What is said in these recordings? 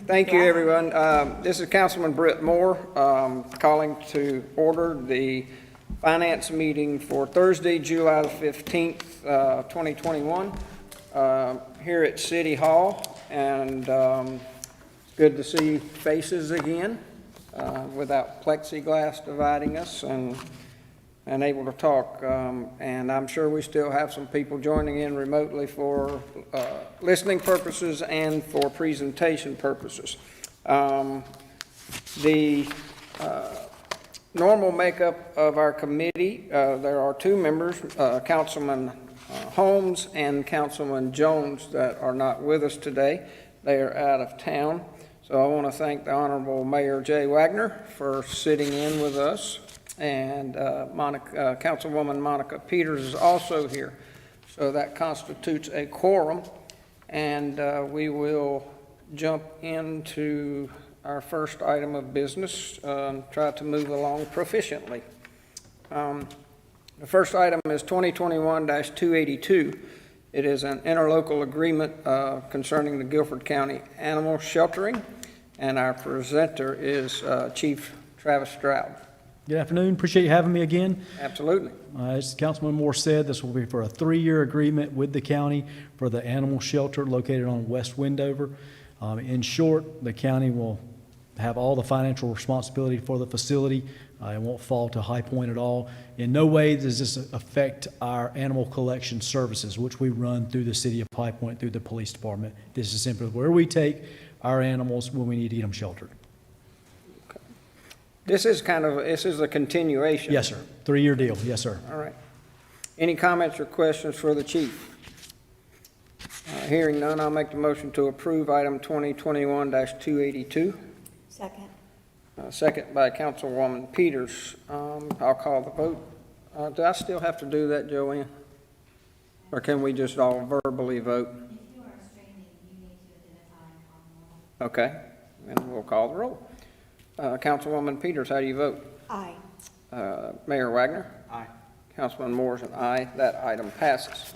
Thank you, everyone. This is Councilman Britt Moore calling to order the finance meeting for Thursday, July the 15th, 2021, here at City Hall. And it's good to see faces again without plexiglass dividing us and able to talk. And I'm sure we still have some people joining in remotely for listening purposes and for presentation purposes. The normal makeup of our committee, there are two members, Councilman Holmes and Councilman Jones, that are not with us today. They are out of town. So I want to thank the Honorable Mayor Jay Wagner for sitting in with us. And Councilwoman Monica Peters is also here. So that constitutes a quorum. And we will jump into our first item of business, try to move along proficiently. The first item is 2021-282. It is an interlocal agreement concerning the Guilford County Animal Sheltering. And our presenter is Chief Travis Stroud. Good afternoon. Appreciate you having me again. Absolutely. As Councilman Moore said, this will be for a 3-year agreement with the county for the animal shelter located on West Wendover. In short, the county will have all the financial responsibility for the facility. It won't fall to High Point at all. In no way does this affect our animal collection services, which we run through the city of High Point through the police department. This is simply where we take our animals when we need to get them sheltered. This is a continuation. Yes, sir. 3-year deal. Yes, sir. All right. Any comments or questions for the chief? Hearing none, I'll make the motion to approve item 2021-282. Second. Second by Councilwoman Peters. I'll call the vote. Do I still have to do that, Joanne? Or can we just all verbally vote? If you are streaming, you need to identify and call the roll. Okay, and we'll call the roll. Councilwoman Peters, how do you vote? Aye. Mayor Wagner? Aye. Councilman Moore is an aye. That item passes.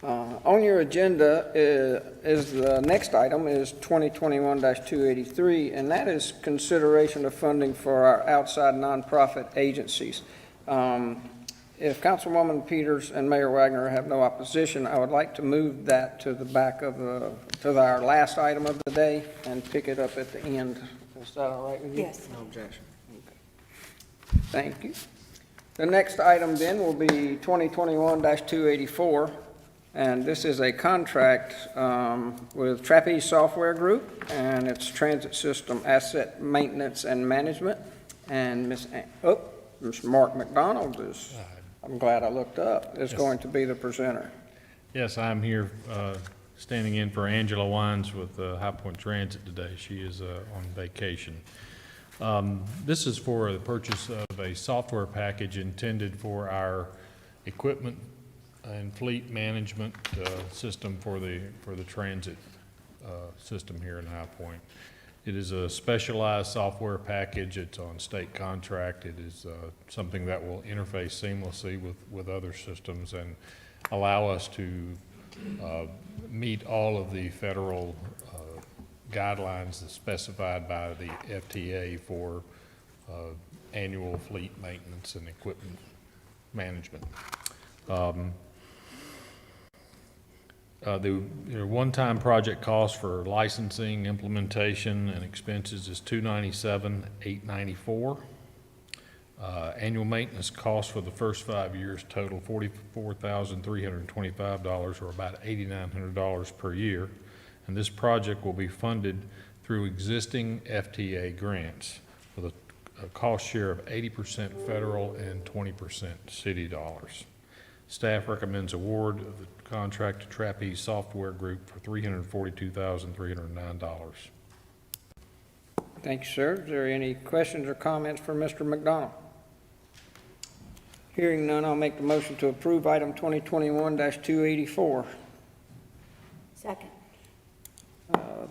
On your agenda is the next item is 2021-283, and that is consideration of funding for our outside nonprofit agencies. If Councilwoman Peters and Mayor Wagner have no opposition, I would like to move that to the back of our last item of the day and pick it up at the end. Is that all right with you? Yes. No objection. Okay. Thank you. The next item then will be 2021-284, and this is a contract with Trapeze Software Group and its transit system asset maintenance and management. And Mr. Mark McDonald is, I'm glad I looked up, is going to be the presenter. Yes, I'm here standing in for Angela Wines with High Point Transit today. She is on vacation. This is for the purchase of a software package intended for our equipment and fleet management system for the transit system here in High Point. It is a specialized software package. It's on state contract. It is something that will interface seamlessly with other systems and allow us to meet all of the federal guidelines that's specified by the FTA for annual fleet maintenance and equipment management. The one-time project cost for licensing, implementation, and expenses is $297,894. Annual maintenance costs for the first 5 years total $44,325, or about $8,900 per year. And this project will be funded through existing FTA grants with a cost share of 80% federal and 20% city dollars. Staff recommends award of the contract to Trapeze Software Group for $342,309. Thank you, sir. Is there any questions or comments for Mr. McDonald? Hearing none, I'll make the motion to approve item 2021-284. Second.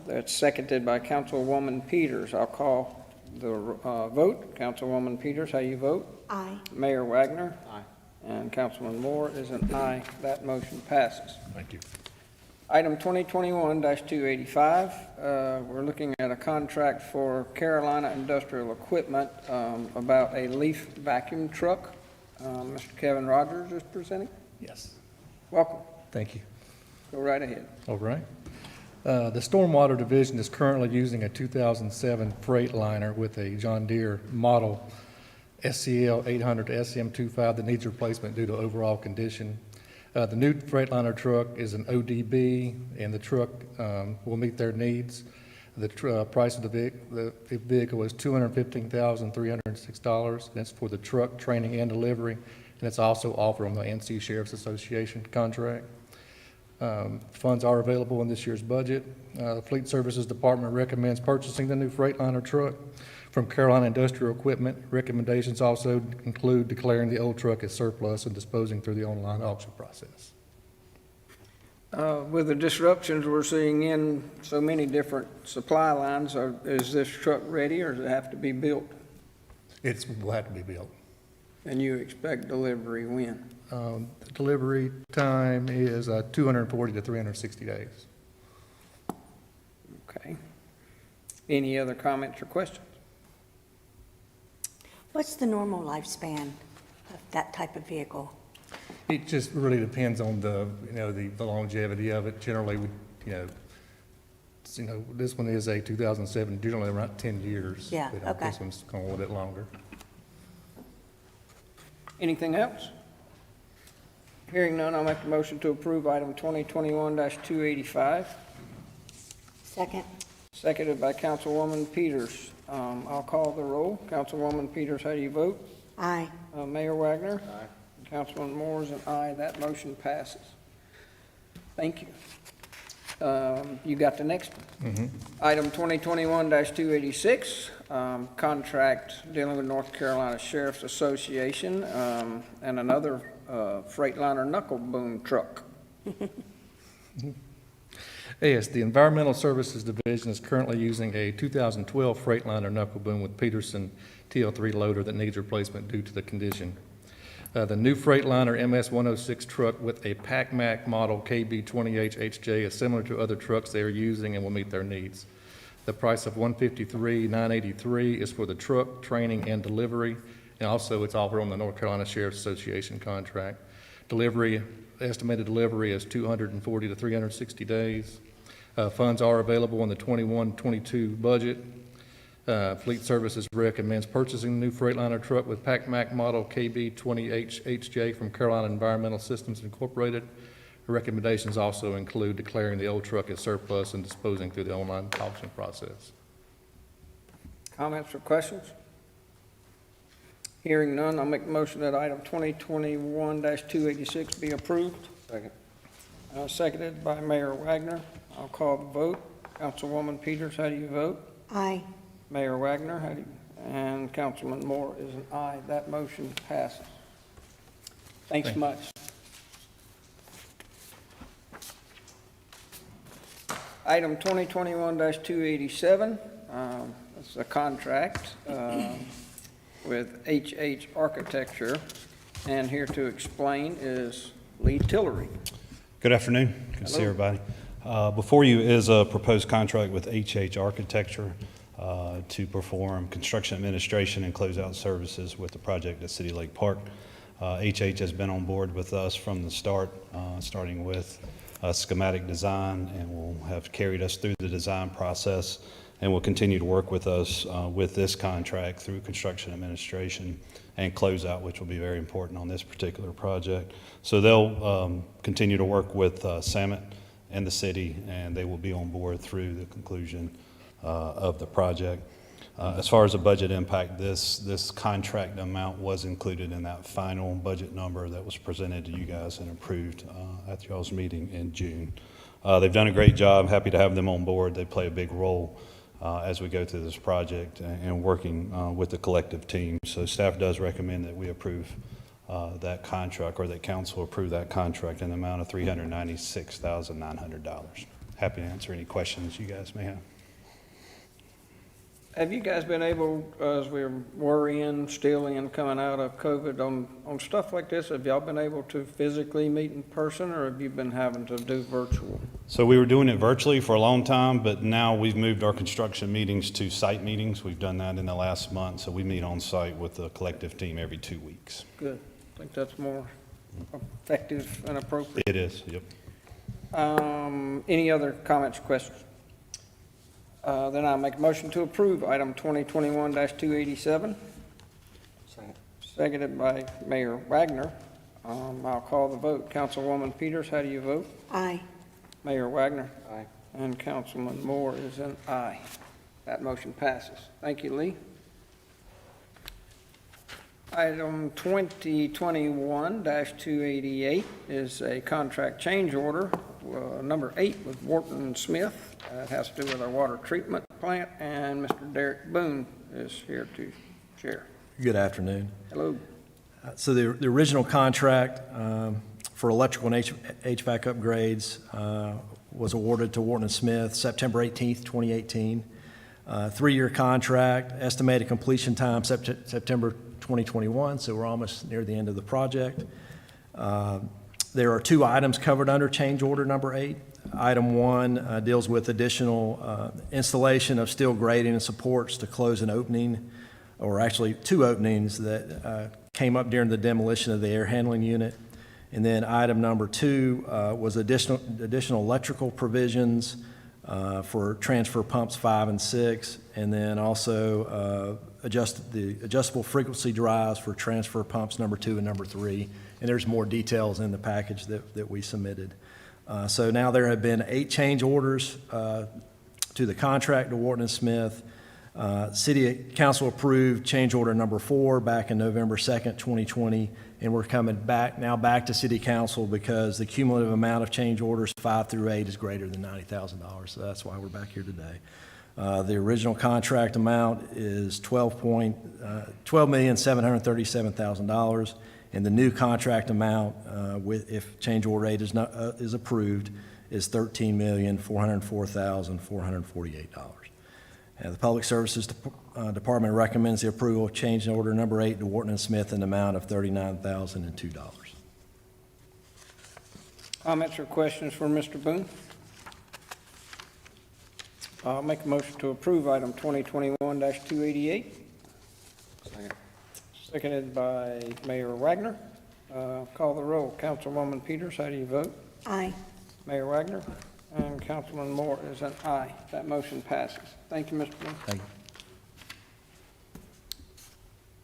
That's seconded by Councilwoman Peters. I'll call the vote. Councilwoman Peters, how you vote? Aye. Mayor Wagner? Aye. And Councilman Moore is an aye. That motion passes. Thank you. Item 2021-285, we're looking at a contract for Carolina Industrial Equipment about a leaf vacuum truck. Mr. Kevin Rogers is presenting. Yes, Welcome. thank you. Go right ahead. All right. The Stormwater Division is currently using a 2007 Freightliner with a John Deere model SCL 800 to SM25 that needs replacement due to overall condition. The new Freightliner truck is an ODB, and the truck will meet their needs. The price of the vehicle is $215,306, and it's for the truck, training, and delivery, and it's also offered on the NC Sheriff's Association contract. Funds are available in this year's budget. The Fleet Services Department recommends purchasing the new Freightliner truck from Carolina Industrial Equipment. Recommendations also include declaring the old truck as surplus and disposing through the online auction process. With the disruptions we're seeing in so many different supply lines, is this truck ready or does it have to be built? It will have to be built. And you expect delivery when? The delivery time is 240 to 360 days. Okay. Any other comments or questions? What's the normal lifespan of that type of vehicle? It just really depends on the longevity of it. Generally, this one is a 2007, generally around 10 years. Yeah, But, okay. This one's going a little bit longer. Anything else? Hearing none, I'll make a motion to approve item 2021-285, Second? seconded by Councilwoman Peters. I'll call the roll. Councilwoman Peters, how do you vote? Aye. Mayor Wagner? Aye. Councilman Moore is an aye. That motion passes. Thank you. You got the next one. Item 2021-286, contract dealing with North Carolina Sheriff's Association, and another Freightliner knuckle boom truck. Yes, the Environmental Services Division is currently using a 2012 Freightliner knuckle boom with Peterson TL3 loader that needs replacement due to the condition. The new Freightliner MS-106 truck with a PAC-MAC model KB20HHJ is similar to other trucks they are using and will meet their needs. The price of $153,983 is for the truck, training, and delivery, and also it's offered on the North Carolina Sheriff's Association contract. Estimated delivery is 240 to 360 days. Funds are available in the 21-22 budget. Fleet Services recommends purchasing the new Freightliner truck with PAC-MAC model KB20HHJ from Carolina Environmental Systems Incorporated. The recommendations also include declaring the old truck as surplus and disposing through the online auction process. Comments or questions? Hearing none, I'll make a motion that item 2021-286 be approved. Second. Seconded by Mayor Wagner. I'll call the vote. Councilwoman Peters, how do you vote? Aye. Mayor Wagner, how do you, and Councilman Moore is an aye. That motion passes. Thanks Thank you. much. Item 2021-287, it's a contract with HH Architecture, and here to explain is Lee Tillery. Good afternoon. Good to see everybody. Before you is a proposed contract with HH Architecture to perform construction administration and closeout services with the project at City Lake Park. HH has been on board with us from the start, starting with schematic design, and will have carried us through the design process, and will continue to work with us with this contract through construction administration and closeout, which will be very important on this particular project. So they'll continue to work with Samet and the city, and they will be on board through the conclusion of the project. As far as the budget impact, this contract amount was included in that final budget number that was presented to you guys and approved at y'all's meeting in June. They've done a great job. Happy to have them on board. They play a big role as we go through this project and working with the collective team. So staff does recommend that we approve that contract, or that council approve that contract in the amount of $396,900. Happy to answer any questions you guys may have. Have you guys been able, as we're worrying, still in, coming out of COVID, on stuff like this, have y'all been able to physically meet in person, or have you been having to do virtual? So we were doing it virtually for a long time, but now we've moved our construction meetings to site meetings. We've done that in the last month, so we meet on site with the collective team every 2 weeks. Good. I think that's more effective and appropriate. It is, yep. Any other comments or questions? Then I'll make a motion to approve item 2021-287. Seconded by Mayor Wagner. I'll call the vote. Councilwoman Peters, how do you vote? Aye. Mayor Wagner? Aye. And Councilman Moore is an aye. That motion passes. Thank you, Lee. Item 2021-288 is a contract change order, number 8 with Wharton Smith. It has to do with our water treatment plant, and Mr. Derek Boone is here to share. Good afternoon. Hello. So the original contract for electrical and HVAC upgrades was awarded to Wharton Smith September 18th, 2018. 3-year contract, estimated completion time September 2021, so we're almost near the end of the project. There are 2 items covered under change order number 8. Item 1 deals with additional installation of steel grating and supports to close an opening, or actually 2 openings that came up during the demolition of the air handling unit. And then item number 2 was additional electrical provisions for transfer pumps 5 and 6, and then also the adjustable frequency drives for transfer pumps number 2 and number 3. And there's more details in the package that we submitted. So now there have been 8 change orders to the contract to Wharton Smith. City Council approved change order number 4 back in November 2nd, 2020, and we're coming back to City Council because the cumulative amount of change orders 5 through 8 is greater than $90,000, so that's why we're back here today. The original contract amount is $12,737,000, and the new contract amount, if change order 8 is approved, is $13,404,448. The Public Services Department recommends the approval of change order number 8 to Wharton Smith in the amount of $39,002. Comments or questions for Mr. Boone? I'll make a motion to approve item 2021-288. Seconded by Mayor Wagner. Call the roll. Councilwoman Peters, how do you vote? Aye. Mayor Wagner? And Councilman Moore is an aye. That motion passes. Thank you, Mr. Boone. Thank you.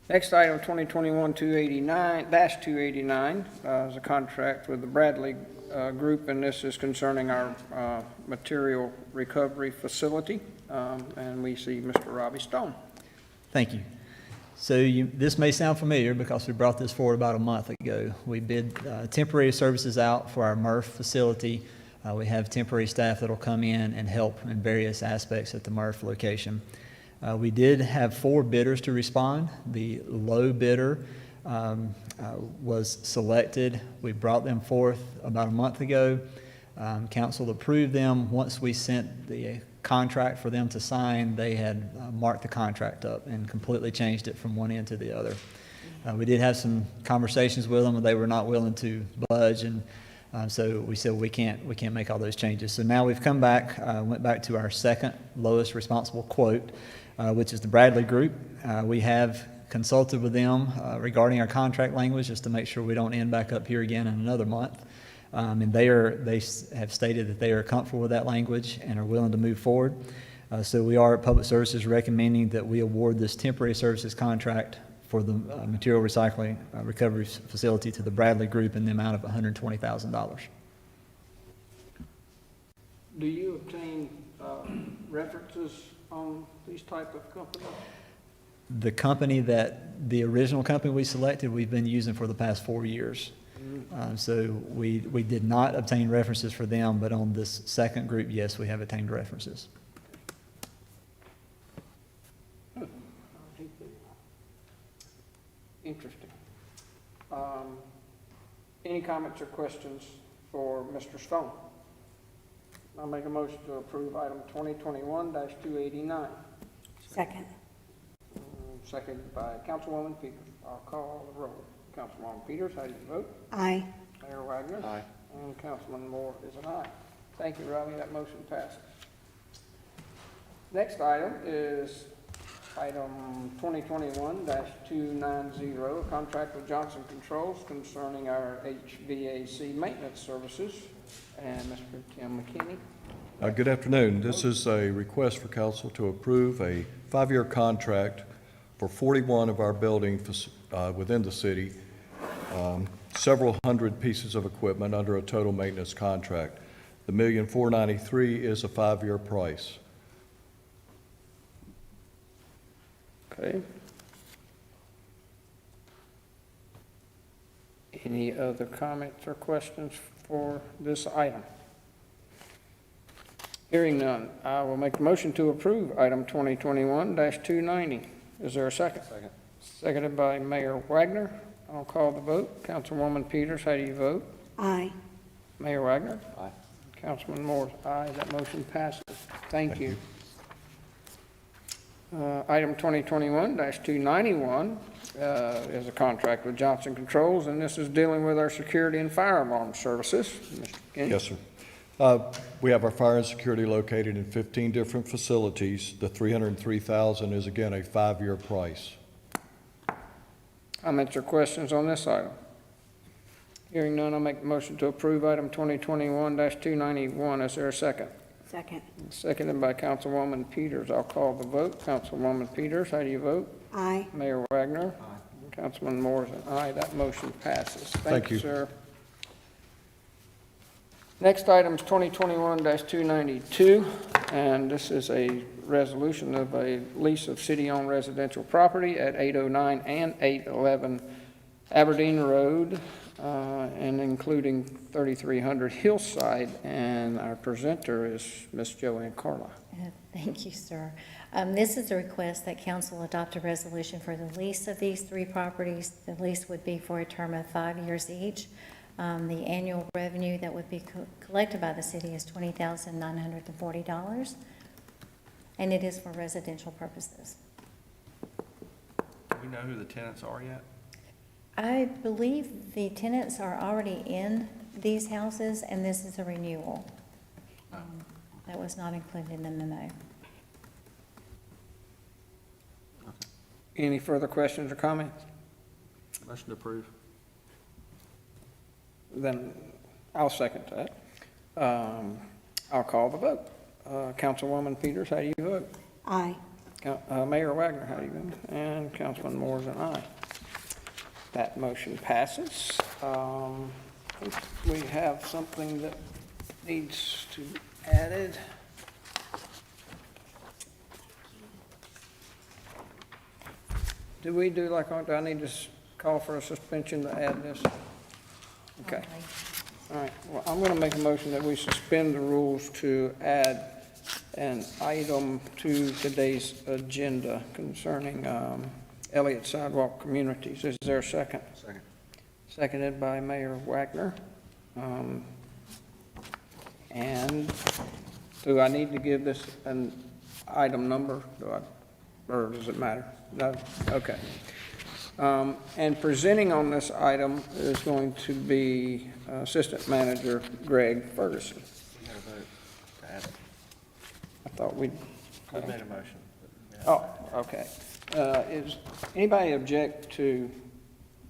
Next item, 2021-289 is a contract with the Bradley Group, and this is concerning our material recovery facility. And we see Mr. Robbie Stone. Thank you. So this may sound familiar because we brought this forward about a month ago. We bid temporary services out for our MRF facility. We have temporary staff that will come in and help in various aspects at the MRF location. We did have 4 bidders to respond. The low bidder was selected. We brought them forth about a month ago. Council approved them. Once we sent the contract for them to sign, they had marked the contract up and completely changed it from one end to the other. We did have some conversations with them, and they were not willing to budge, and so we said we can't make all those changes. So now we've come back, went back to our second lowest responsible quote, which is the Bradley Group. We have consulted with them regarding our contract language just to make sure we don't end back up here again in another month. And they have stated that they are comfortable with that language and are willing to move forward. So we are at Public Services recommending that we award this temporary services contract for the material recycling recovery facility to the Bradley Group in the amount of $120,000. Do you obtain references on these type of companies? The original company we selected, we've been using for the past 4 years. So we did not obtain references for them, but on this second group, yes, we have obtained references. Interesting. Any comments or questions for Mr. Stone? I'll make a motion to approve item 2021-289. Second. Seconded by Councilwoman Peters. I'll call the roll. Councilwoman Peters, how do you vote? Aye. Mayor Wagner? Aye. And Councilman Moore is an aye. Thank you, Robbie, that motion passes. Next item is item 2021-290, a contract with Johnson Controls concerning our HVAC maintenance services. And Mr. Tim McKinney. Good afternoon. This is a request for council to approve a 5-year contract for 41 of our buildings within the city, several hundred pieces of equipment under a total maintenance contract. The $1,493,000 is a 5-year price. Okay. Any other comments or questions for this item? Hearing none, I will make a motion to approve item 2021-290. Is there a second? Second. Seconded by Mayor Wagner. I'll call the vote. Councilwoman Peters, how do you vote? Aye. Mayor Wagner? Aye. Councilman Moore, aye. That motion passes. Thank you. Item 2021-291 is a contract with Johnson Controls, and this is dealing with our security and fire alarm services. Mr. McKinney? Yes, sir. We have our fire and security located in 15 different facilities. The $303,000 is again a 5-year price. Comments or questions on this item? Hearing none, I'll make the motion to approve item 2021-291. Is there a second? Second. Seconded by Councilwoman Peters. I'll call the vote. Councilwoman Peters, how do you vote? Aye. Mayor Wagner? Aye. Councilman Moore is an aye. That motion passes. Thank you, sir. Next item is 2021-292, and this is a resolution of a lease of city-owned residential property at 809 and 811 Aberdeen Road, and including 3300 Hillside, and our presenter is Ms. Joanne Carla. Thank you, sir. This is a request that council adopt a resolution for the lease of these 3 properties. The lease would be for a term of 5 years each. The annual revenue that would be collected by the city is $20,940, and it is for residential purposes. Do we know who the tenants are yet? I believe the tenants are already in these houses, and this is a renewal. That was not included in the memo. Any further questions or comments? Motion to approve. Then I'll second that. I'll call the vote. Councilwoman Peters, how do you vote? Aye. Mayor Wagner, how do you vote? And Councilman Moore is an aye. That motion passes. I think we have something that needs to be added. Do we do like, do I need to call for a suspension to add this? Okay. All right. Well, I'm going to make a motion that we suspend the rules to add an item to today's agenda concerning Elliott Sidewalk Communities. Is there a second? Second. Seconded by Mayor Wagner. And do I need to give this an item number? Or does it matter? No? Okay. And presenting on this item is going to be Assistant Manager Greg Ferguson. We got a vote to add it. I thought we'd. We made a motion. Oh, okay. Is anybody object to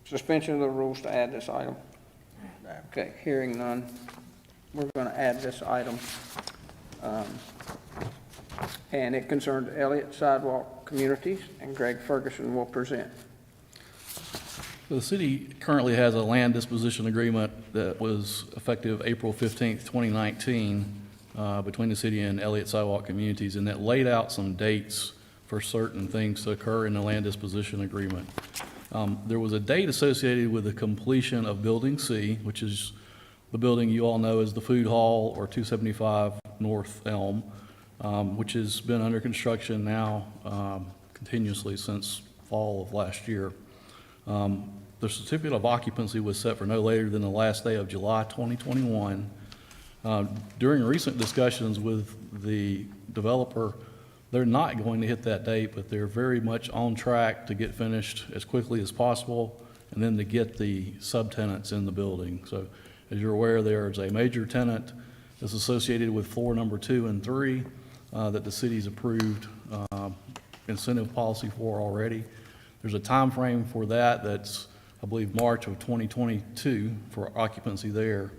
suspension of the rules to add this item? No. Okay, hearing none, we're going to add this item. And it concerns Elliott Sidewalk Communities, and Greg Ferguson will present. The city currently has a land disposition agreement that was effective April 15th, 2019, between the city and Elliott Sidewalk Communities, and that laid out some dates for certain things to occur in the land disposition agreement. There was a date associated with the completion of Building C, which is the building you all know as the Food Hall or 275 North Elm, which has been under construction now continuously since fall of last year. The certificate of occupancy was set for no later than the last day of July 2021. During recent discussions with the developer, They're not going to hit that date, but they're very much on track to get finished as quickly as possible and then to get the subtenants in the building. So as you're aware, there's a major tenant that's associated with floor number 2 and 3 that the city's approved incentive policy for already. There's a time frame for that that's, I believe, March of 2022 for occupancy there.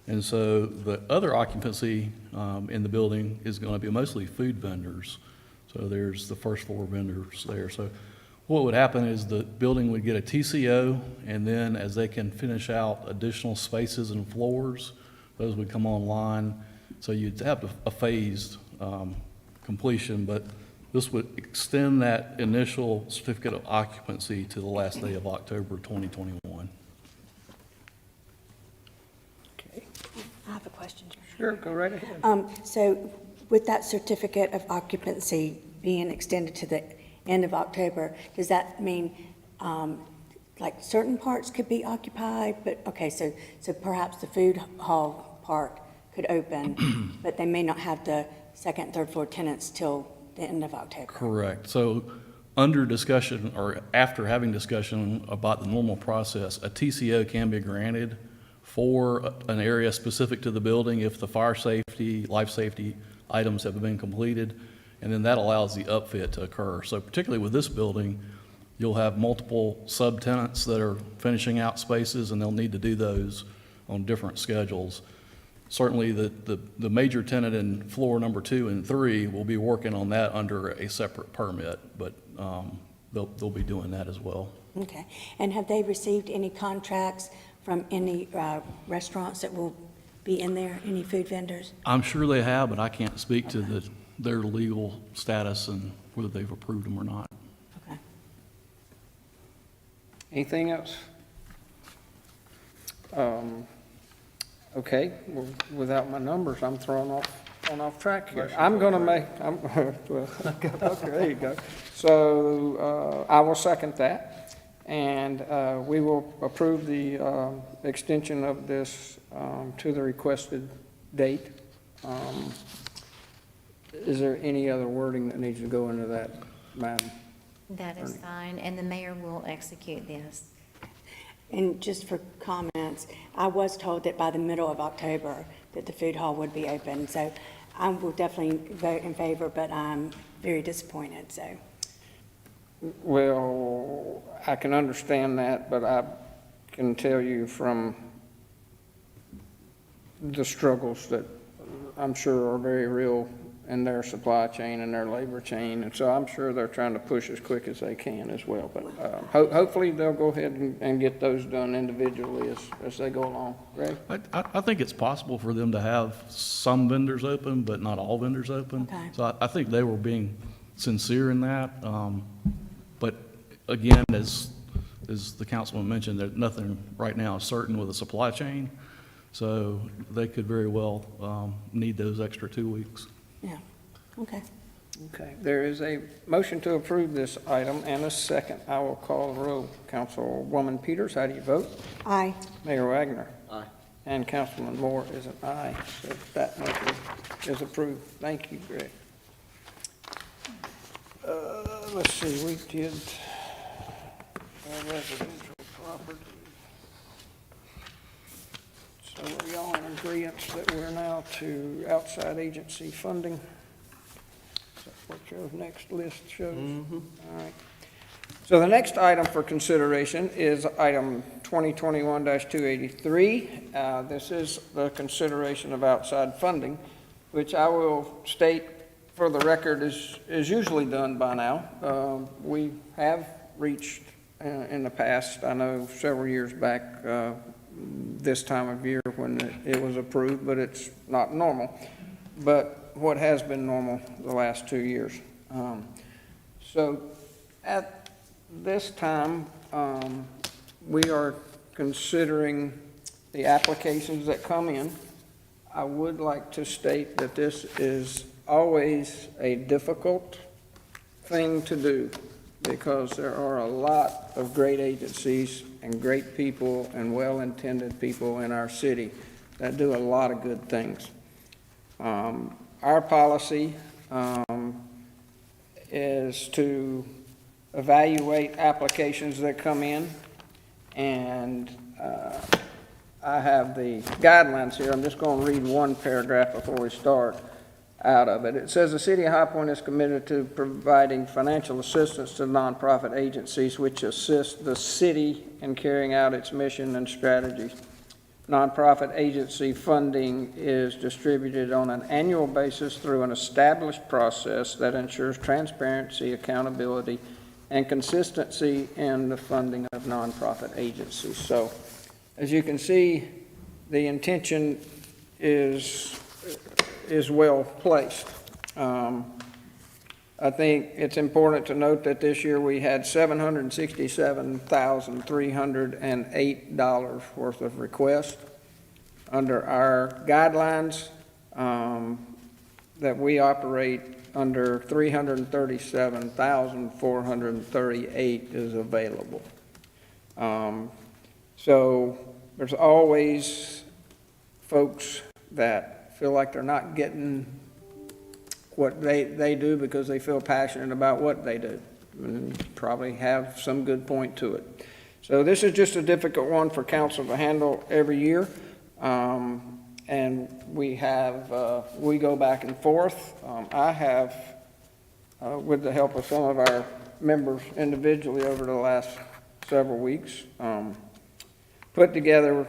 And so the other occupancy in the building is going to be mostly food vendors. So there's the first floor vendors there. So what would happen is the building would get a TCO, and then as they can finish out additional spaces and floors, those would come online. So you'd have a phased completion, but this would extend that initial certificate of occupancy to the last day of October 2021. Okay, I have a question. sure, go right ahead. So with that certificate of occupancy being extended to the end of October, does that mean, like certain parts could be occupied, but, okay, so perhaps the food hall part could open, but they may not have the second, third floor tenants till the end of October? Correct. So under discussion, or after having discussion about the normal process, a TCO can be granted for an area specific to the building if the fire safety, life safety items have been completed, and then that allows the upfit to occur. So particularly with this building, you'll have multiple subtenants that are finishing out spaces, and they'll need to do those on different schedules. Certainly, the major tenant in floor number 2 and 3 will be working on that under a separate permit, but they'll be doing that as well. Okay. And have they received any contracts from any restaurants that will be in there, any food vendors? I'm sure they have, but I can't speak to their legal status and whether they've approved them or not. Okay. Anything else? Okay, well, without my numbers, I'm thrown off track here. I'm gonna make, well, okay, there you go. So, I will second that, and, we will approve the, extension of this, to the requested date. Is there any other wording that needs to go into that, Madam? That is fine, and the mayor will execute this. And just for comments, I was told that by the middle of October that the food hall would be open, so I will definitely vote in favor, but I'm very disappointed, so. Well, I can understand that, but I can tell you from the struggles that I'm sure are very real in their supply chain and their labor chain, and so I'm sure they're trying to push as quick as they can as well. But hopefully they'll go ahead and get those done individually as they go along. Greg? I think it's possible for them to have some vendors open, but not all vendors open. Okay. So I think they were being sincere in that. But again, as the councilman mentioned, there's nothing right now certain with the supply chain. So they could very well need those extra 2 weeks. Yeah, okay. Okay, there is a motion to approve this item and a second. I will call the roll. Councilwoman Peters, how do you vote? Aye. Mayor Wagner? Aye. And Councilman Moore is an aye, so that motion is approved. Thank you, Greg. Let's see, we did residential property. So are y'all in agreement that we're now to outside agency funding? Is that what your next list shows? All right. So the next item for consideration is item 2021-283. This is the consideration of outside funding, which I will state for the record is usually done by now. We have reached in the past, I know several years back, this time of year when it was approved, but it's not normal. But what has been normal the last 2 years. So at this time, we are considering the applications that come in. I would like to state that this is always a difficult thing to do because there are a lot of great agencies and great people and well-intended people in our city that do a lot of good things. Our policy is to evaluate applications that come in, and I have the guidelines here. I'm just going to read one paragraph before we start out of it. It says the City of High Point is committed to providing financial assistance to nonprofit agencies which assist the city in carrying out its mission and strategies. Nonprofit agency funding is distributed on an annual basis through an established process that ensures transparency, accountability, and consistency in the funding of nonprofit agencies. So, as you can see, the intention is well placed. I think it's important to note that this year we had $767,308 worth of requests. Under our guidelines, that we operate under, 337,438 is available. So there's always folks that feel like they're not getting what they do because they feel passionate about what they do, and probably have some good point to it. So this is just a difficult one for council to handle every year. And we go back and forth. I have, with the help of some of our members individually over the last several weeks, put together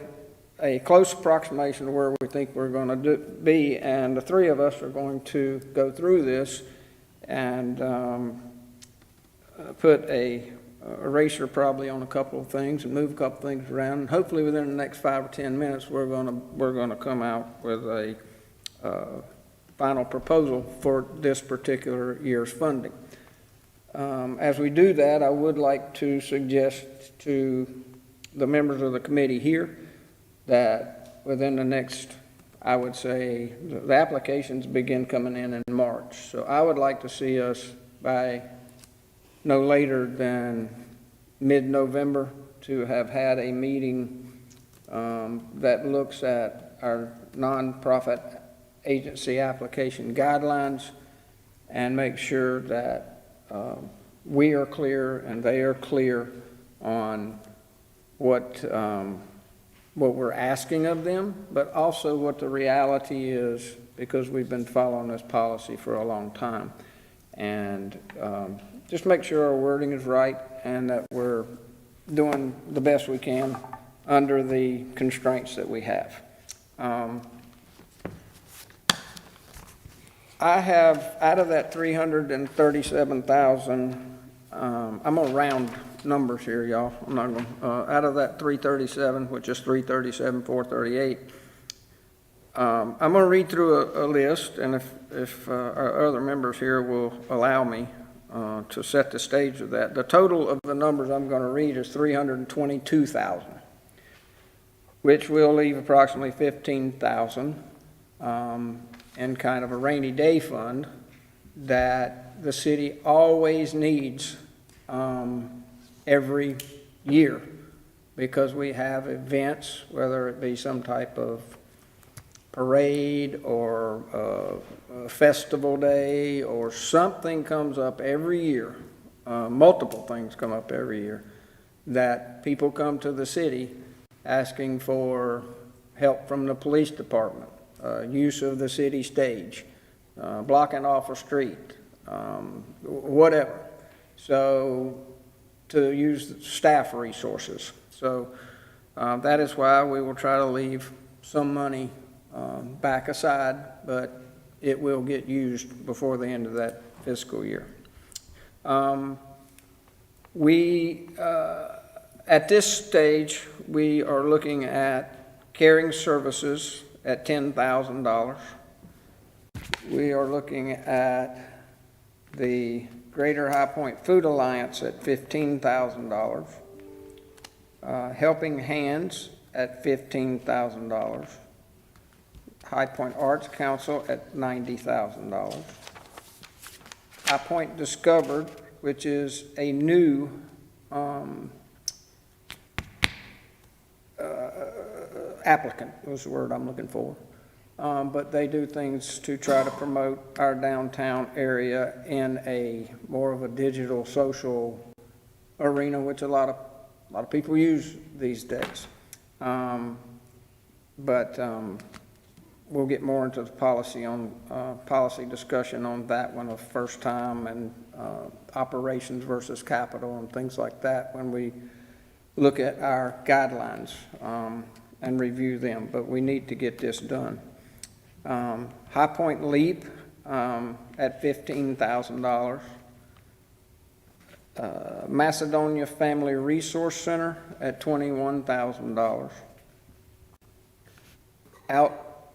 a close approximation of where we think we're going to be, and the three of us are going to go through this and put a eraser probably on a couple of things and move a couple of things around. And hopefully within the next 5 or 10 minutes, we're going to come out with a final proposal for this particular year's funding. As we do that, I would like to suggest to the members of the committee here that within the next, I would say, the applications begin coming in March. So I would like to see us by no later than mid-November to have had a meeting that looks at our nonprofit agency application guidelines and make sure that we are clear and they are clear on what we're asking of them, but also what the reality is, because we've been following this policy for a long time. And just make sure our wording is right and that we're doing the best we can under the constraints that we have. I have, out of that 337,000, I'm going to round numbers here, y'all. I'm not going to, out of that 337, which is 337,438, I'm going to read through a list, and if our other members here will allow me to set the stage of that. The total of the numbers I'm going to read is 322,000, which will leave approximately 15,000 in kind of a rainy day fund that the city always needs every year, because we have events, whether it be some type of parade or a festival day or something comes up every year, multiple things come up every year, that people come to the city asking for help from the police department, use of the city stage, blocking off a street, whatever. So to use staff resources. So that is why we will try to leave some money back aside, but it will get used before the end of that fiscal year. At this stage, we are looking at caring services at $10,000. We are looking at the Greater High Point Food Alliance at $15,000. Helping Hands at $15,000. High Point Arts Council at $90,000. High Point Discovered, which is a new applicant, was the word I'm looking for, but they do things to try to promote our downtown area in a more of a digital social arena, which a lot of people use these days. But we'll get more into the policy discussion on that one of first time and operations versus capital and things like that when we look at our guidelines and review them. But we need to get this done. High Point Leap at $15,000. Macedonia Family Resource Center at $21,000.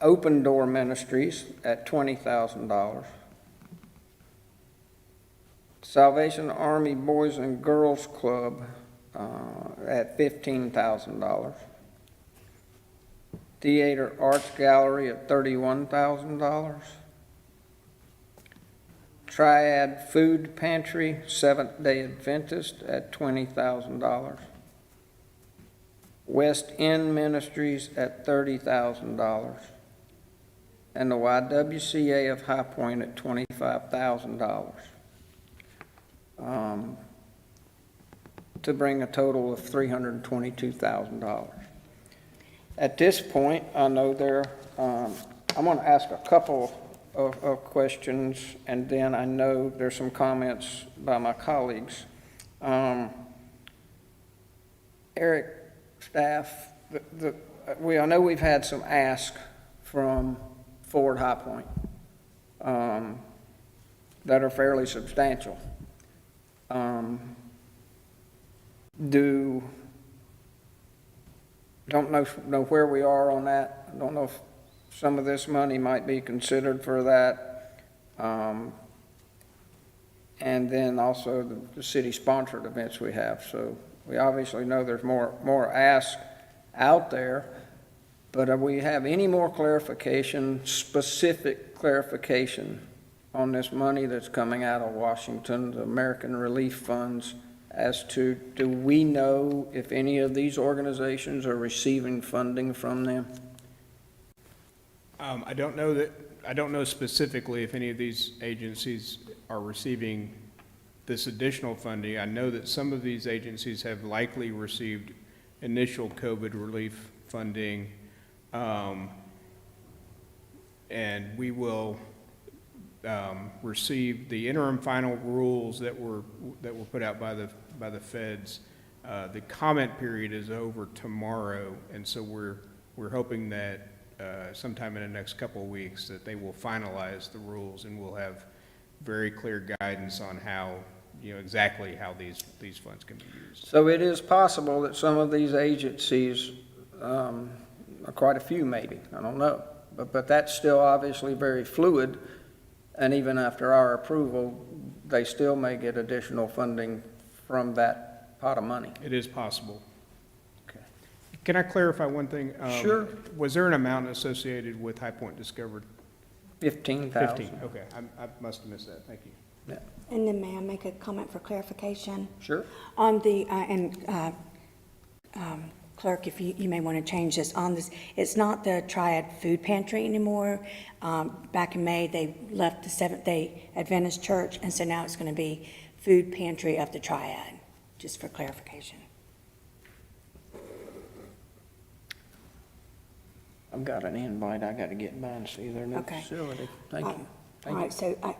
Open Door Ministries at $20,000. Salvation Army Boys and Girls Club at $15,000. Theater Arts Gallery at $31,000. Triad Food Pantry, Seventh-day Adventist at $20,000. West End Ministries at $30,000. And the YWCA of High Point at $25,000. To bring a total of $322,000. At this point, I know I'm going to ask a couple of questions, and then I know there's some comments by my colleagues. Eric, staff, I know we've had some ask from Forward High Point that are fairly substantial. Don't know where we are on that. I don't know if some of this money might be considered for that. And then also the city-sponsored events we have. So we obviously know there's more ask out there, but do we have any more clarification, specific clarification on this money that's coming out of Washington, the American Relief Funds, as to, do we know if any of these organizations are receiving funding from them? I don't know specifically if any of these agencies are receiving this additional funding. I know that some of these agencies have likely received initial COVID relief funding, and we will receive the interim final rules that were put out by the feds. The comment period is over tomorrow, and so we're hoping that sometime in the next couple of weeks that they will finalize the rules, and we'll have very clear guidance on how, exactly how these funds can be used. So it is possible that some of these agencies, quite a few maybe, I don't know, but that's still obviously very fluid. And even after our approval, they still may get additional funding from that pot of money. It is possible. Okay. Can I clarify one thing? Sure. Was there an amount associated with High Point Discovered? 15,000. 15, okay. I must have missed that. Thank you. Yeah. And then may I make a comment for clarification? Sure. On the, clerk, if you may want to change this, on this, it's not the Triad Food Pantry anymore. Back in May, they left the Seventh-day Adventist Church, and so now it's going to be Food Pantry of the Triad, just for clarification. I've got an invite. I got to get by and see their new Okay. facility. Thank you. All right, so, I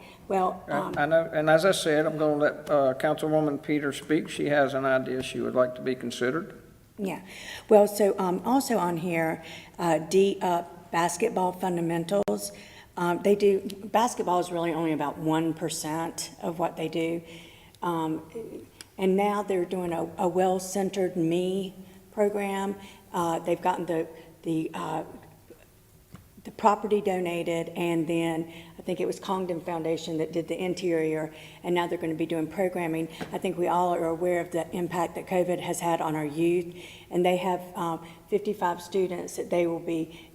know, and as I said, I'm going to let Councilwoman Peters speak. She has an idea she would like to be considered. yeah. Well, so also on here, basketball fundamentals. Basketball is really only about 1% of what they do. And now they're doing a well-centered me program. They've gotten the property donated, and then I think it was Congdon Foundation that did the interior, and now they're going to be doing programming. I think we all are aware of the impact that COVID has had on our youth, and they have 55 students that they will be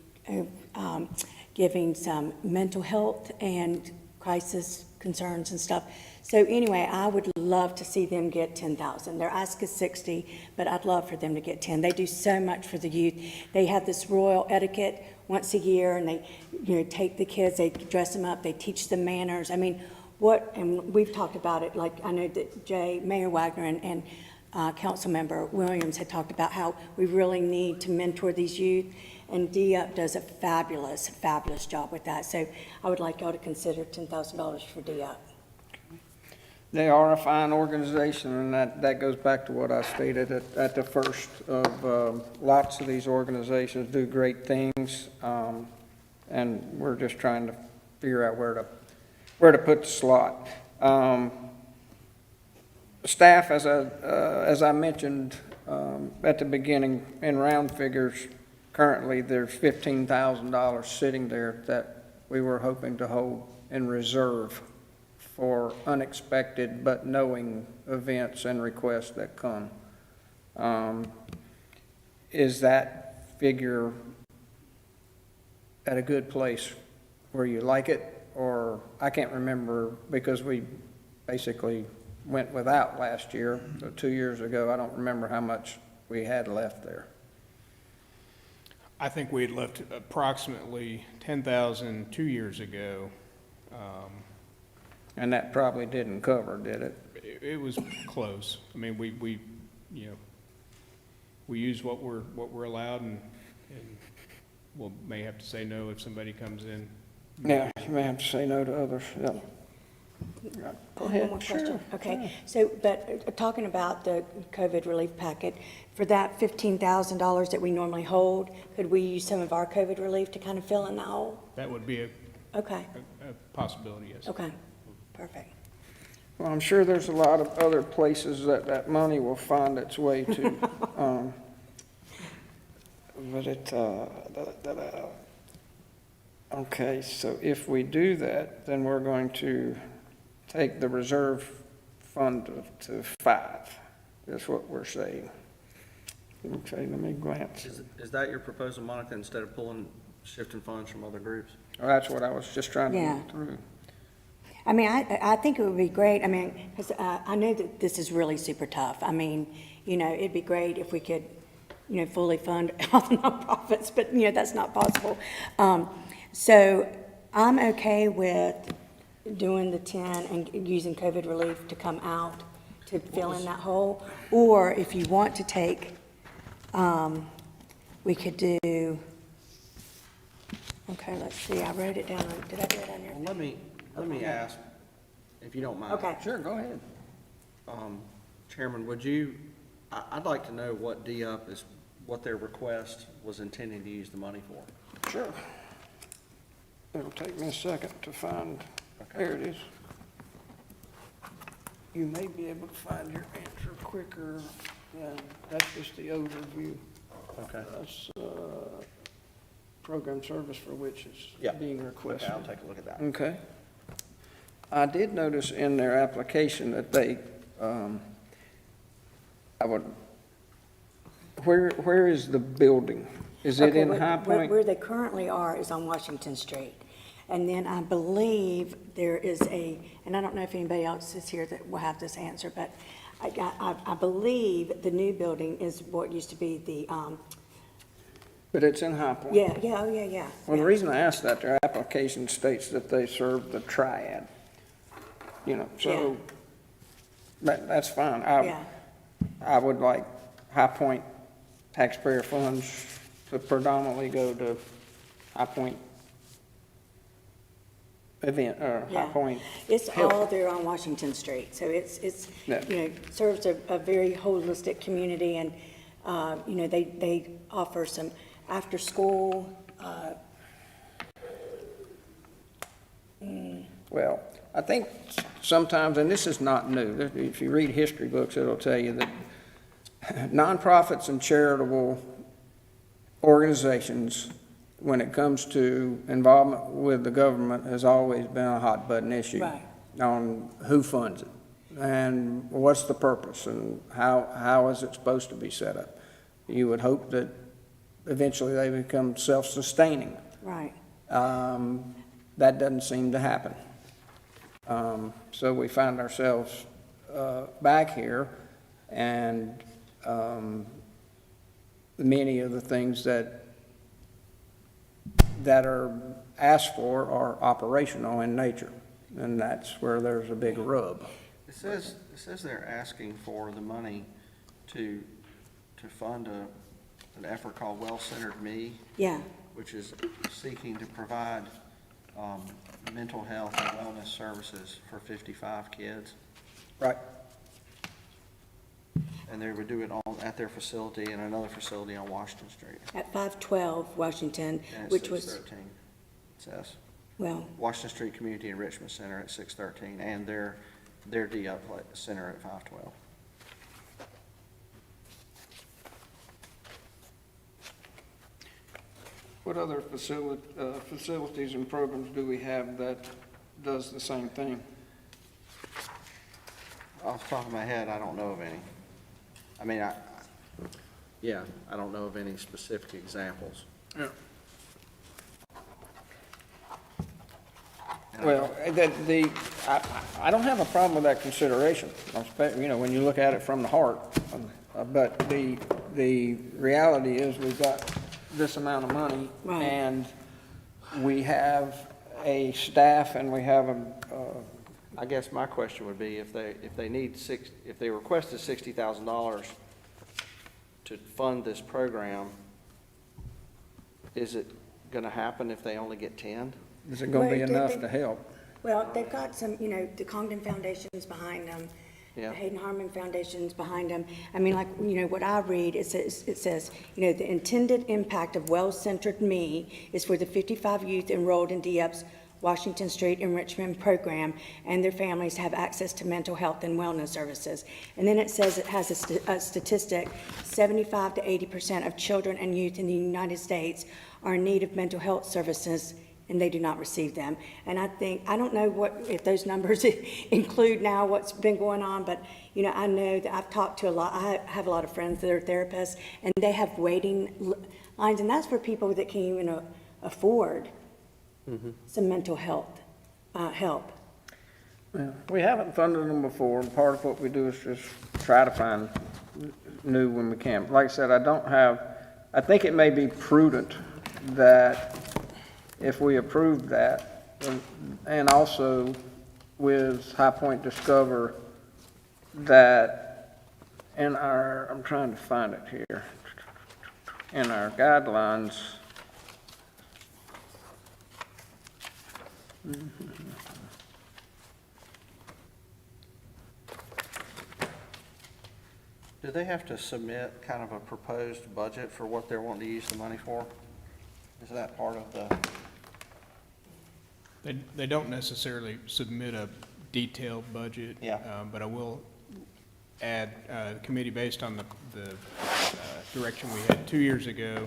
giving some mental health and crisis concerns and stuff. So anyway, I would love to see them get 10,000. Their ask is 60, but I'd love for them to get 10. They do so much for the youth. They have this royal etiquette once a year, and they, take the kids, they dress them up, they teach them manners. I mean, and we've talked about it, like, I know that Mayor Wagner and Councilmember Williams had talked about how we really need to mentor these youth, and D-UP does a fabulous, fabulous job with that. So I would like y'all to consider $10,000 for D-UP. They are a fine organization, and that goes back to what I stated at the first of, lots of these organizations do great things, and we're just trying to figure out where to put the slot. Staff, as I mentioned at the beginning, in round figures, currently there's $15,000 sitting there that we were hoping to hold in reserve for unexpected but knowing events and requests that come. Is that figure at a good place where you like it? Or I can't remember, because we basically went without last year, so 2 years ago. I don't remember how much we had left there. I think we had left approximately 10,000 2 years ago. And that probably didn't cover, did it? It was close. I mean, we use what we're allowed, and we'll may have to say no if somebody comes in. Yeah, you may have to say no to others, yeah. Go ahead. One more question. Sure. Okay, so, but talking about the COVID relief packet, for that $15,000 that we normally hold, could we use some of our COVID relief to kind of fill in that hole? That would be Okay, a possibility, yes. okay, perfect. Well, I'm sure there's a lot of other places that money will find its way to. Okay, so if we do that, then we're going to take the reserve fund to 5. That's what we're saying. Okay, let me glance. Is that your proposal, Monica, instead of shifting funds from other groups? Well, that's what I was just trying to Yeah. get through. I mean, I think it would be great, I mean, because I know that this is really super tough. I mean, it'd be great if we could, fully fund all the nonprofits, but, that's not possible. So I'm okay with doing the 10 and using COVID relief to come out to fill in that hole. Or if you want to take, we could do, okay, let's see, I wrote it down. Did I do it on your? Well, let me ask, if you don't mind. Okay. Sure, go ahead. Chairman, I'd like to know what D-UP is, what their request was intending to use the money for. Sure. It'll take me a second to find, there it is. You may be able to find your answer quicker than, that's just the overview. Okay. That's, program service for which is Yeah. being requested. Okay, I'll take a look at that. Okay. I did notice in their application that they, where is the building? Is it Okay, in High Point? Where they currently are is on Washington Street. And then I believe there is and I don't know if anybody else is here that will have this answer, but I believe the new building is what used to be the, But it's in High Point. yeah. Well, the reason I asked that, their application states that they serve the triad, so that's fine. Yeah. I would like High Point taxpayer funds to predominantly go to High Point event, or High Yeah. Point. It's Health. all there on Washington Street. So it's Yeah. serves a very holistic community, and, they offer some after-school, Well, I think sometimes, and this is not new, if you read history books, it'll tell you that nonprofits and charitable organizations, when it comes to involvement with the government, has always been a hot button issue. Right. On who funds it, and what's the purpose, and how is it supposed to be set up. You would hope that eventually they become self-sustaining. right. That doesn't seem to happen. So we find ourselves back here, and many of the things that are asked for are operational in nature, and that's where there's a big rub. It says they're asking for the money to fund an effort called Well-Centered Me, Yeah, which is seeking to provide mental health and wellness services for 55 kids. Right. And they would do it all at their facility and another facility on Washington Street. at 512 Washington, And it's which was, 613, it says. well, Washington Street Community Enrichment Center at 613, and their D-Up Center at 512. What other facilities and programs do we have that does the same thing? Off the top of my head, I don't know of any. I mean, I don't know of any specific examples. Yeah. Well, I don't have a problem with that consideration, when you look at it from the heart. But the reality is we've got this amount of money, Right. and we have a staff, and we have I guess my question would be if they requested $60,000 to fund this program, is it gonna happen if they only get 10? is it going to be Well, enough to help? well, they've got some, the Congdon Foundation's behind them. Yeah. The Hayden Harmon Foundation's behind them. I mean, like, what I read, it says, the intended impact of Well-Centered Me is for the 55 youth enrolled in DUP's Washington Street Enrichment Program and their families have access to mental health and wellness services. And then it says it has a statistic, 75 to 80% of children and youth in the United States are in need of mental health services and they do not receive them. And I don't know if those numbers include now what's been going on, but, I know that I've talked to I have a lot of friends that are therapists, and they have waiting lines, and that's for people that can't even afford some mental health help. Yeah, we haven't funded them before, and part of what we do is just try to find new when we can. Like I said, I think it may be prudent that if we approve that, and also with High Point Discover, that I'm trying to find it here, in our guidelines, Do they have to submit kind of a proposed budget for what they're wanting to use the money for? Is that part of the? They don't necessarily submit a detailed budget. Yeah. But I will add, the committee, based on the direction we had 2 years ago,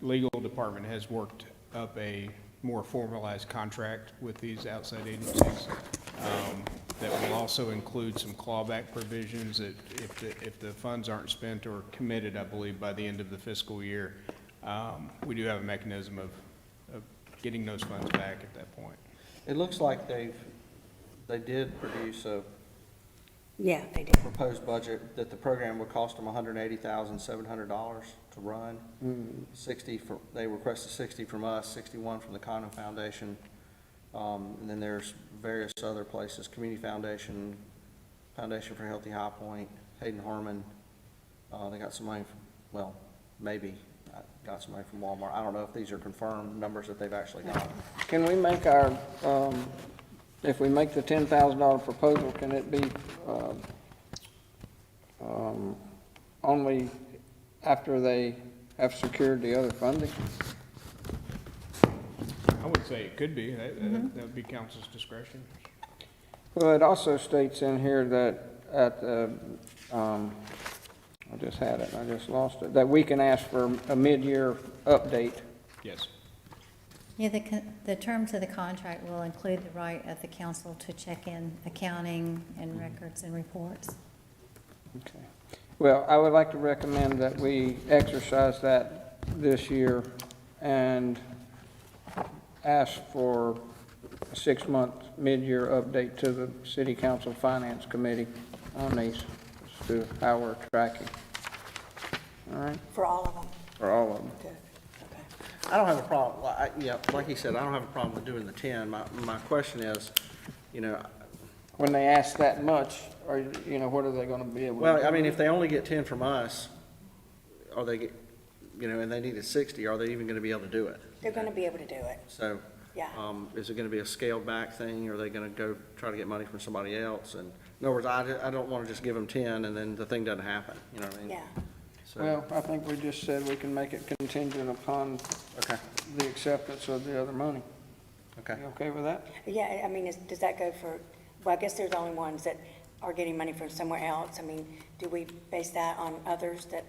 legal department has worked up a more formalized contract with these outside agencies that will also include some clawback provisions that if the funds aren't spent or committed, I believe, by the end of the fiscal year, we do have a mechanism of getting those funds back at that point. It looks like they did produce a Yeah, they do. proposed budget that the program would cost them $180,700 to run. 60 they requested 60 from us, 61 from the Congdon Foundation. And then there's various other places, Community Foundation, Foundation for Healthy High Point, Hayden Harmon. They got some money maybe got some money from Walmart. I don't know if these are confirmed numbers that they've actually got. can we make if we make the $10,000 proposal, can it be only after they have secured the other funding? I would say it could be. That would be council's discretion. Well, it also states in here that I just had it, I just lost it, that we can ask for a mid-year update. Yes. Yeah, the terms of the contract will include the right of the council to check in accounting and records and reports. Okay. Well, I would like to recommend that we exercise that this year and ask for a 6-month mid-year update to the City Council Finance Committee on these, as to how we're tracking. All right, For all of them? for all of them. Good, okay. I don't have a problem, yeah, like he said, I don't have a problem with doing the 10. My question is, you know, When they ask that much, or, you know, what are they gonna be able to do? well, I mean, if they only get 10 from us, are they, you know, and they needed 60, are they even gonna be able to do it? They're going to be able to do it, So, yeah. is it gonna be a scaled back thing, or are they gonna go try to get money from somebody else? And in other words, I don't wanna just give them 10 and then the thing doesn't happen, you know what I mean? Yeah. So, Well, I think we just said we can make it contingent upon okay, the acceptance of the other money. okay. You okay with that? Yeah, I mean, does that go for, well, I guess there's only ones that are getting money from somewhere else. I mean, do we base that on others that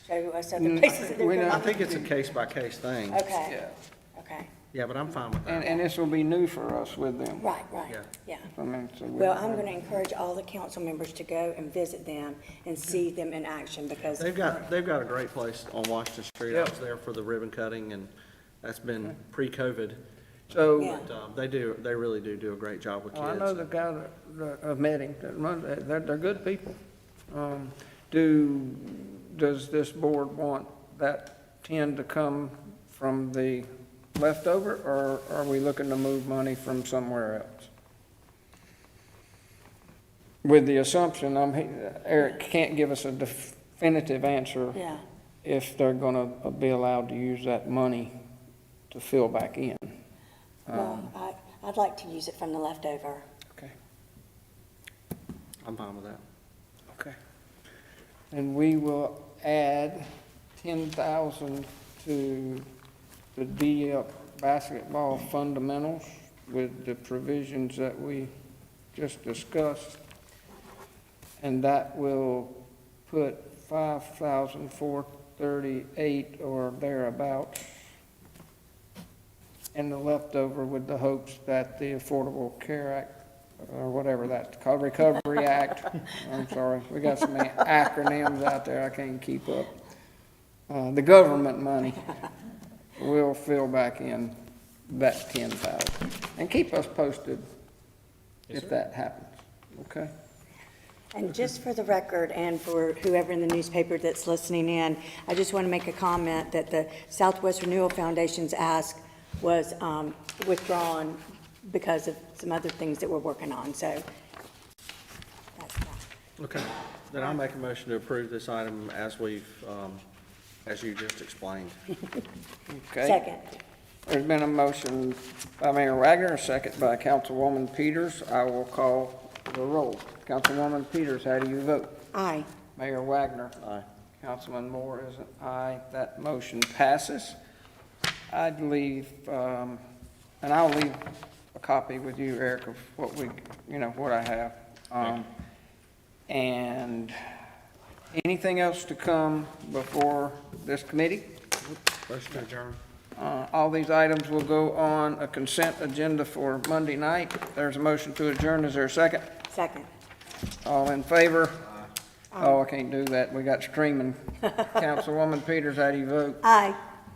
show us other places that they're we going? don't- I think it's a case-by-case thing. Okay, Yeah. okay. Yeah, but I'm fine with And, that. and this will be new for us with them. Right, right, Yeah. yeah. I mean, so we. Well, I'm going to encourage all the council members to go and visit them and see them in action because. They've got a great place on Washington Street. I Yep. was there for the ribbon cutting, and that's been pre-COVID. So, Yeah. But, they really do a great job with well, I know kids. the guy that, I've met him, they're good people. Does this board want that 10 to come from the leftover, or are we looking to move money from somewhere else? With the assumption, Eric can't give us a definitive answer Yeah, if they're gonna be allowed to use that money to fill back in. well, I'd like to use it from the leftover. Okay. I'm fine with that. Okay. And we will add 10,000 to the DF basketball fundamentals with the provisions that we just discussed. And that will put 5,438 or thereabouts in the leftover, with the hopes that the Affordable Care Act, or whatever that's called, Recovery Act, I'm sorry, we got so many acronyms out there, I can't keep up. The government money will fill back in that 10,000. And keep us posted if that happens, okay? And just for the record, and for whoever in the newspaper that's listening in, I just want to make a comment that the Southwest Renewal Foundation's ask was withdrawn because of some other things that we're working on, so that's that. Okay. Then I'll make a motion to approve this item as we've, as you just explained. Okay. Second. There's been a motion by Mayor Wagner, a second by Councilwoman Peters. I will call the roll. Councilwoman Peters, how do you vote? Aye. Mayor Wagner? Aye. Councilman Moore is an aye. That motion passes. I'd leave, and I'll leave a copy with you, Eric, of what we, what I have. And anything else to come before this committee? Motion to adjourn. All these items will go on a consent agenda for Monday night. There's a motion to adjourn. Is there a second? Second. All in favor? Oh, I can't do that. We got streaming. Councilwoman Peters, how do you vote? Aye.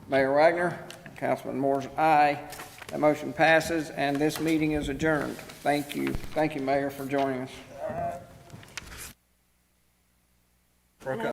Mayor Wagner? Councilman Moore's aye. That motion passes, and this meeting is adjourned. Thank you. Thank you, Mayor, for joining us.